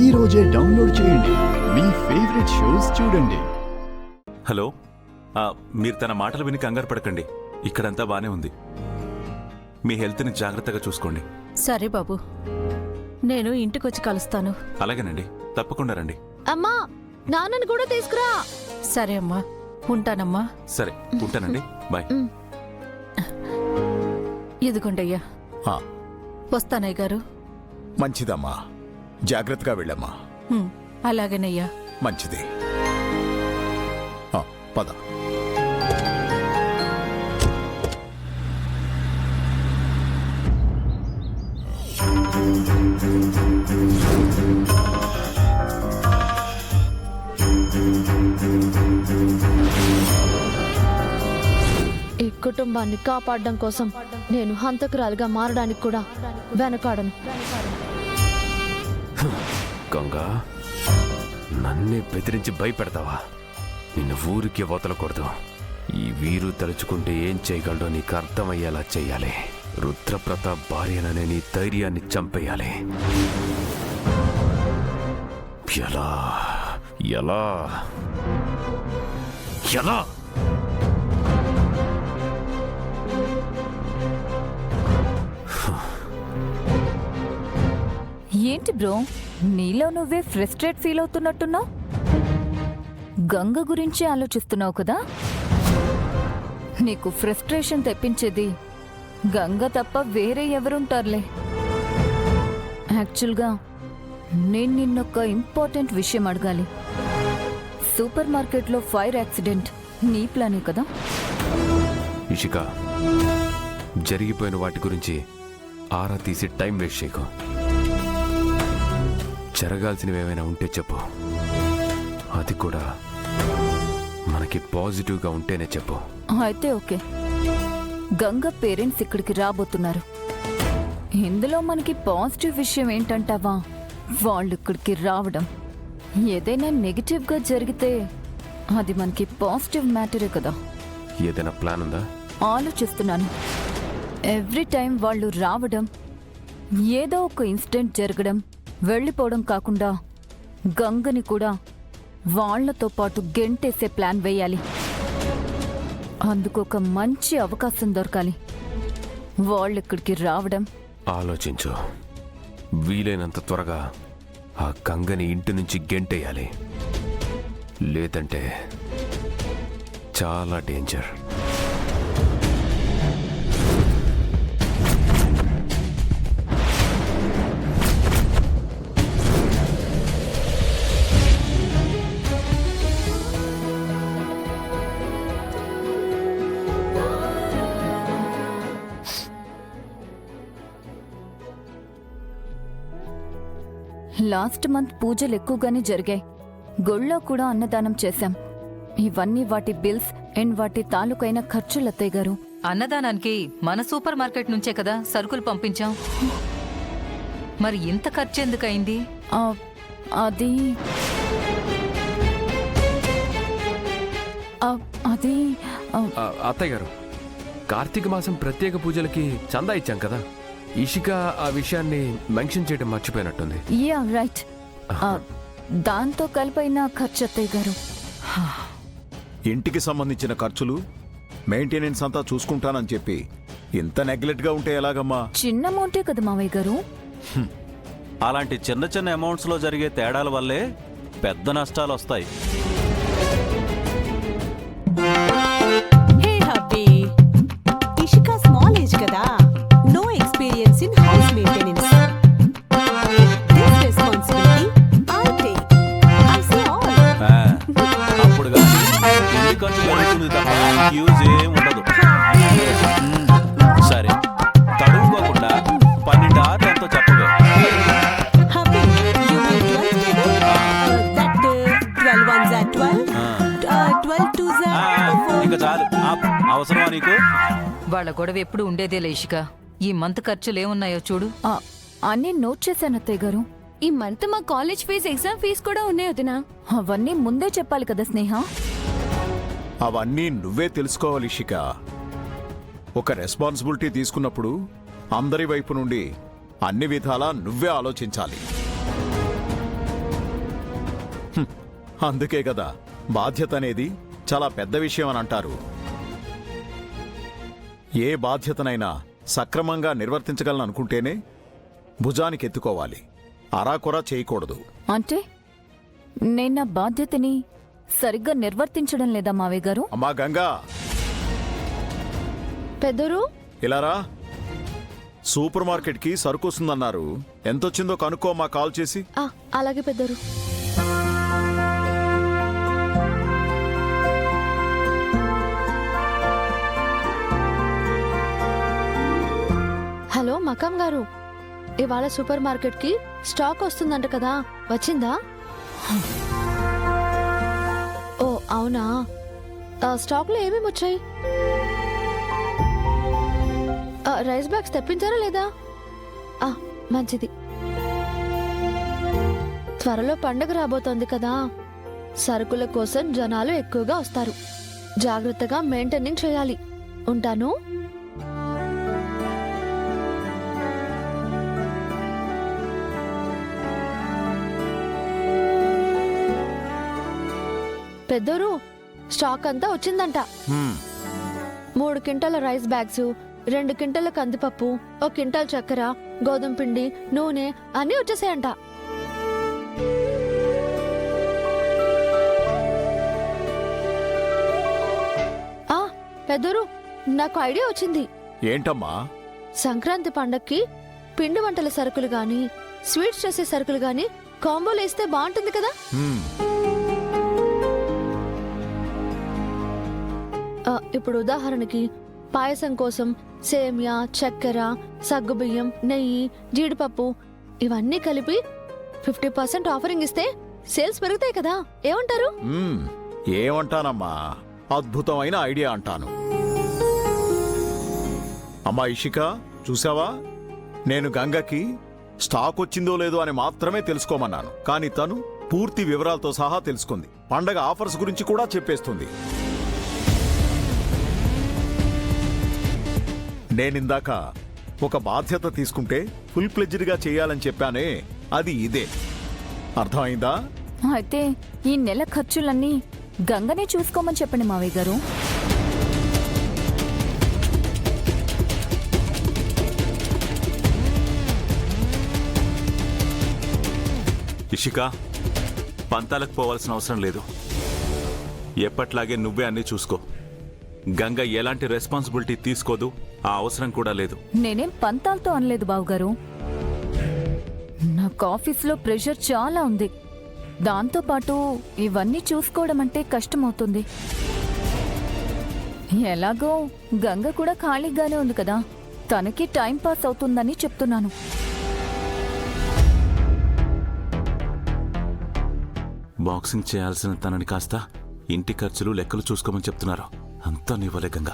ఈ రోజే డౌన్లోడ్ చేయండి. మీ ఫేవరెట్ షోస్ చూడండి. హలో, మీరు తన మాటలు విని కంగారు పడకండి. ఇక్కడంతా బానే ఉంది. మీ హెల్త్ని జాగ్రత్తగా చూసుకోండి. సరే బాబు, నేను ఇంటికొచ్చి కలుస్తాను. అలాగేనండి, తప్పకుండా రండి. అమ్మా, నాన్నను కూడా తీసుకురా. సరే అమ్మా, ఉంటానమ్మా. సరే, ఉంటానండి. బాయ్. ఇదిగోండయ్యా. వస్తానయ్య గారు. మంచిదమ్మా, జాగ్రత్తగా వెళ్ళమ్మా. అలాగేనయ్యా. మంచిది. పద. ఈ కుటుంబాన్ని కాపాడడం కోసం నేను హంతకురాలుగా మారడానికి కూడా వెనకాడను. గంగా, నన్నే బెదిరించి భయపెడతావా? నిన్ను ఊరికి వదలకూడదు. ఈ వీరు తలుచుకుంటే ఏం చేయగలడో నీకు అర్థమయ్యేలా చెయ్యాలి. రుద్రప్రతాప్ భార్యననే నీ ధైర్యాన్ని చంపేయాలి. ఎలా ఎలా ఎలా? ఏంటి బ్రో, నీలో నువ్వే ఫ్రస్ట్రేట్ ఫీల్ అవుతున్నట్టున్నావు? గంగ గురించి ఆలోచిస్తున్నావు కదా? నీకు ఫ్రస్ట్రేషన్ తెప్పించేది గంగ తప్ప వేరే ఎవరుంటారులే. యాక్చువల్గా నేను నిన్నొక ఇంపార్టెంట్ విషయం అడగాలి. సూపర్ మార్కెట్లో ఫైర్ యాక్సిడెంట్ నీ ప్లానే కదా? ఇషిక, జరిగిపోయిన వాటి గురించి ఆరా తీసి టైం వేస్ట్ చేయకు. జరగాల్సినవి ఏమైనా ఉంటే చెప్పు. అది కూడా మనకి పాజిటివ్గా ఉంటేనే చెప్పు. అయితే ఓకే. గంగ పేరెంట్స్ ఇక్కడికి రాబోతున్నారు. ఇందులో మనకి పాజిటివ్ విషయం ఏంటంటావా? వాళ్ళు ఇక్కడికి రావడం. ఏదైనా నెగిటివ్గా జరిగితే అది మనకి పాజిటివ్ మ్యాటరే కదా. ఏదైనా ప్లాన్ ఉందా? ఆలోచిస్తున్నాను. ఎవ్రీ టైం వాళ్ళు రావడం, ఏదో ఒక ఇన్సిడెంట్ జరగడం, వెళ్ళిపోవడం కాకుండా గంగని కూడా వాళ్లతో పాటు గెంటేసే ప్లాన్ వేయాలి. అందుకు ఒక మంచి అవకాశం దొరకాలి. వాళ్ళిక్కడికి రావడం. ఆలోచించు. వీలైనంత త్వరగా ఆ గంగని ఇంటి నుంచి గెంటేయాలి. లేదంటే చాలా డేంజర్. లాస్ట్ మంత్ పూజలు ఎక్కువగానే జరిగాయి. గుళ్ళో కూడా అన్నదానం చేశాం. ఇవన్నీ వాటి బిల్స్ అండ్ వాటి తాలూకైన ఖర్చులు అత్తయ్య గారు. అన్నదానానికి మన సూపర్ మార్కెట్ నుంచే కదా సరుకులు పంపించాం. మరి ఇంత ఖర్చు ఎందుకయింది? అది అది అత్తయ్య గారు, కార్తీక మాసం ప్రత్యేక పూజలకి చందా ఇచ్చాం కదా. ఇషిక ఆ విషయాన్ని మెన్షన్ చేయడం మర్చిపోయినట్టుంది. Yeah right. దాంతో కలిపైన ఖర్చు అత్తయ్య గారు. ఇంటికి సంబంధించిన ఖర్చులు, మెయింటెనెన్స్ అంతా చూసుకుంటానని చెప్పి ఇంత నెగ్లెక్ట్ గా ఉంటే ఎలాగమ్మా? చిన్న అమౌంటే కదా మావయ్య గారు. అలాంటి చిన్న చిన్న అమౌంట్స్ లో జరిగే తేడాల వల్లే పెద్ద నష్టాలు వస్తాయి. Hey hubby, Ishika small age కదా, no experience in house maintenance. This responsibility I take. I say all. అప్పుడుగా ఇంటి ఖర్చు పెరుగుతుంది తప్ప యూజ్ ఏం ఉండదు. సరే, తడువుకోకుండా 12 ఆర్లు ఎంతో చెప్పగా. Hubby, you make 12 table. That 12 ones are 12. 12 twos are 4. ఇంకా చాలు. అవసరమా నీకు? వాళ్ళ గొడవ ఎప్పుడు ఉండేదే లేషిక. ఈ మంత్ ఖర్చులేమున్నాయో చూడు. అన్నీ నోట్ చేశాను అత్తయ్య గారు. ఈ మంత్ మా కాలేజ్ ఫీజు, ఎగ్జామ్ ఫీజు కూడా ఉన్నాయి వదినా. అవన్నీ ముందే చెప్పాలి కదా స్నేహ. అవన్నీ నువ్వే తెలుసుకోవాలి ఇషిక. ఒక రెస్పాన్సిబిలిటీ తీసుకున్నప్పుడు అందరి వైపు నుండి అన్ని విధాలా నువ్వే ఆలోచించాలి. అందుకే కదా బాధ్యత అనేది చాలా పెద్ద విషయం అని అంటారు. ఏ బాధ్యతనైనా సక్రమంగా నిర్వర్తించగలను అనుకుంటేనే భుజానికి ఎత్తుకోవాలి, అరాకొరా చేయకూడదు. అంటే నేను నా బాధ్యతని సరిగ్గా నిర్వర్తించడం లేదా మావయ్య గారు? అమ్మా గంగా, పెద్దరు ఇలారా. సూపర్ మార్కెట్కి సరుకు వస్తుందన్నారు, ఎంతొచ్చిందో కనుక్కోమ్మా కాల్ చేసి. అలాగే పెద్దరు. హలో మకాం గారు, ఇవాళ సూపర్ మార్కెట్ కి స్టాక్ వస్తుందంట కదా, వచ్చిందా? ఓ అవునా, స్టాక్ లో ఏమేమి వచ్చాయి? రైస్ బ్యాగ్స్ తెప్పించారా లేదా? మంచిది. త్వరలో పండగ రాబోతోంది కదా, సరుకుల కోసం జనాలు ఎక్కువగా వస్తారు. జాగ్రత్తగా మెయింటైనింగ్ చేయాలి. ఉంటాను. పెద్దరు, స్టాక్ అంతా వచ్చిందంట. 3 క్వింటాల రైస్ బ్యాగ్స్, 2 క్వింటాల కందిపప్పు, 1 క్వింటాల్ చక్కెర, గోధుమ పిండి, నూనె అన్నీ వచ్చేసాయంట. పెద్దరు, నాకు ఐడియా వచ్చింది. ఏంటమ్మా? సంక్రాంతి పండక్కి పిండి వంటల సరుకులు గాని, స్వీట్స్ చేసే సరుకులు గాని కాంబోలు వేస్తే బాగుంటుంది కదా. ఇప్పుడు ఉదాహరణకి పాయసం కోసం సేమియా, చక్కెర, సగ్గుబియ్యం, నెయ్యి, జీడిపప్పు ఇవన్నీ కలిపి 50% ఆఫరింగ్ ఇస్తే సేల్స్ పెరుగుతాయి కదా, ఏమంటారు? ఏమంటానమ్మా, అద్భుతమైన ఐడియా అంటాను. అమ్మా ఇషిక, చూసావా, నేను గంగకి స్టాక్ వచ్చిందో లేదో అని మాత్రమే తెలుసుకోమన్నాను, కానీ తను పూర్తి వివరాలతో సహా తెలుసుకుంది. పండగ ఆఫర్స్ గురించి కూడా చెప్పేస్తుంది. నేనిందాక ఒక బాధ్యత తీసుకుంటే ఫుల్ ప్లెడ్జ్డ్గా చేయాలని చెప్పానే, అది ఇదే. అర్థమైందా? అయితే ఈ నెల ఖర్చులన్నీ గంగనే చూసుకోమని చెప్పండి మావయ్య గారు. ఇషిక, పంతాలకు పోవాల్సిన అవసరం లేదు. ఎప్పట్లాగే నువ్వే అన్నీ చూసుకో. గంగ ఎలాంటి రెస్పాన్సిబిలిటీ తీసుకోదు, ఆ అవసరం కూడా లేదు. నేనేం పంతాలతో అనలేదు బావుగారు. నాకు ఆఫీస్లో ప్రెషర్ చాలా ఉంది, దాంతోపాటు ఇవన్నీ చూసుకోవడం అంటే కష్టమవుతుంది. ఎలాగో గంగ కూడా ఖాళీగానే ఉంది కదా, తనకి టైం పాస్ అవుతుందని చెప్తున్నాను. బాక్సింగ్ చేయాల్సిన తనని కాస్త ఇంటి ఖర్చులు లెక్కలు చూసుకోమని చెప్తున్నారు. అంతా నీ వలే గంగా.